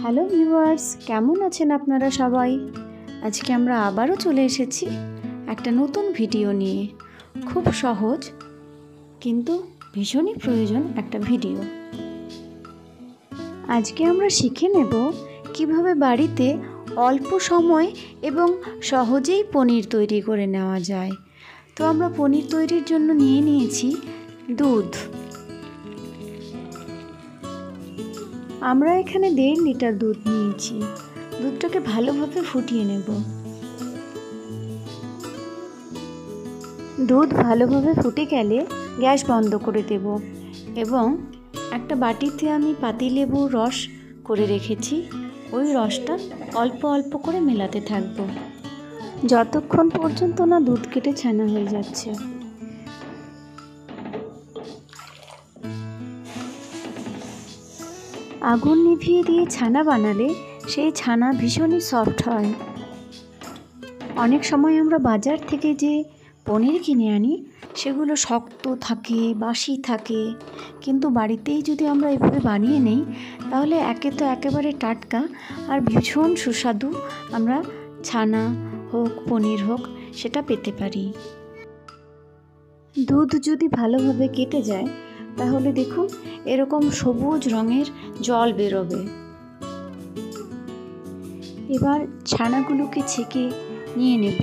Hello viewers, কেমন আছেন আপনারা সবাই? আজকে আমরা আবারও চলে এসেছি একটা নতুন ভিডিও নিয়ে। খুব সহজ কিন্তু ভীষণই প্রয়োজন একটা ভিডিও। আজকে আমরা শিখে নেব কিভাবে বাড়িতে অল্প সময় এবং সহজেই পনির তৈরি করে নেওয়া যায়। তো আমরা পনির তৈরির জন্য নিয়ে নিয়েছি দুধ। আমরা এখানে 1.5 লিটার দুধ নিয়েছি। দুধটাকে ভালোভাবে ফুটিয়ে নেব। দুধ ভালোভাবে ফুটে গেলে গ্যাস বন্ধ করে দেব এবং একটা বাটিতে আমি পাতিলেবুর রস করে রেখেছি। ওই রসটা অল্প অল্প করে মেলাতে থাকবো যতক্ষণ পর্যন্ত না দুধ কেটে ছানা হয়ে যাচ্ছে। আগুন নিভিয়ে দিয়ে ছানা বানালে সেই ছানা ভীষণই সফট হয়। অনেক সময় আমরা বাজার থেকে যে পনির কিনে আনি সেগুলো শক্ত থাকে, বাসি থাকে, কিন্তু বাড়িতেই যদি আমরা এভাবে বানিয়ে নেই তাহলে একেবারে টাটকা আর ভীষণ সুস্বাদু আমরা ছানা হোক পনির হোক সেটা পেতে পারি। দুধ যদি ভালোভাবে কেটে যায় তাহলে দেখুন এরকম সবুজ রঙের জল বেরোবে। এবার ছানাগুলোকে ছেঁকে নিয়ে নেব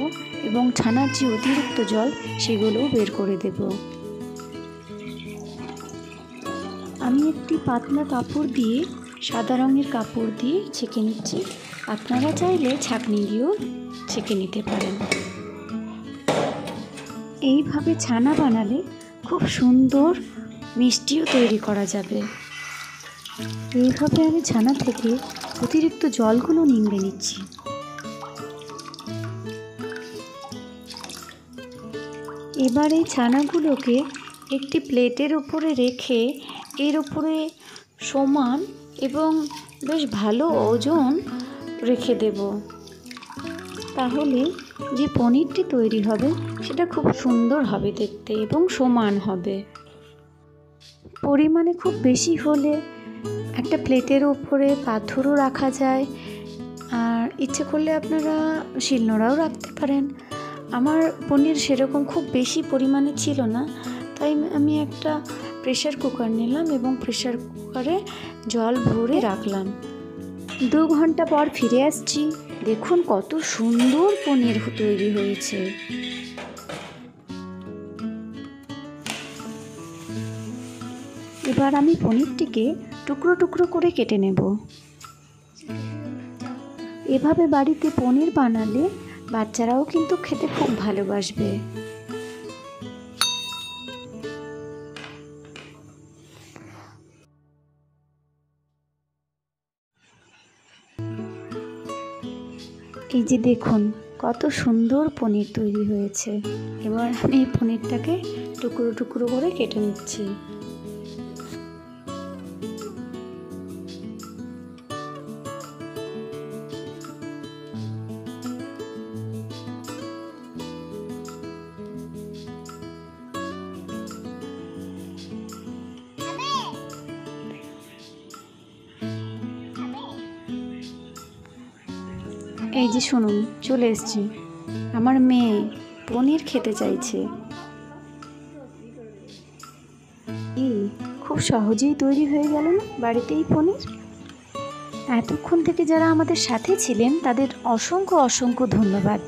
এবং ছানার যে অতিরিক্ত জল সেগুলোও বের করে দেব। আমি একটি পাতলা কাপড় দিয়ে, সাদা রঙের কাপড় দিয়ে ছেঁকে নিচ্ছি। আপনারা চাইলে ছাঁকনি দিয়েও ছেঁকে নিতে পারেন। এইভাবে ছানা বানালে খুব সুন্দর মিষ্টিও তৈরি করা যাবে। এইভাবে আমি ছানা থেকে অতিরিক্ত জলগুলো নিংড়ে নিচ্ছি। এবার এই ছানাগুলোকে একটি প্লেটের উপরে রেখে এর উপরে সমান এবং বেশ ভালো ওজন রেখে দেব। তাহলে যে পনিরটি তৈরি হবে সেটা খুব সুন্দর হবে দেখতে এবং সমান হবে। পরিমাণে খুব বেশি হলে একটা প্লেটের উপরে পাথরও রাখা যায়, আর ইচ্ছে করলে আপনারা শিলনোড়াও রাখতে পারেন। আমার পনির সেরকম খুব বেশি পরিমাণে ছিল না, তাই আমি একটা প্রেসার কুকার নিলাম এবং প্রেসার কুকারে জল ভরে রাখলাম। 2 ঘন্টা পর ফিরে আসছি। দেখুন কত সুন্দর পনির তৈরি হয়েছে। এবার আমি পনিরটিকে টুকরো টুকরো করে কেটে নেব। এভাবে বাড়িতে পনির বানালে বাচ্চারাও কিন্তু খেতে খুব ভালোবাসবে। এই যে দেখুন কত সুন্দর পনির তৈরি হয়েছে। এবার আমি এই পনিরটাকে টুকরো টুকরো করে কেটে নিচ্ছি। এই যে শুনুন, চলে এসেছি। আমার মেয়ে পনির খেতে চাইছে। খুব সহজেই তৈরি হয়ে গেল না বাড়িতেই পনির। এতক্ষণ থেকে যারা আমাদের সাথে ছিলেন তাদের অসংখ্য অসংখ্য ধন্যবাদ।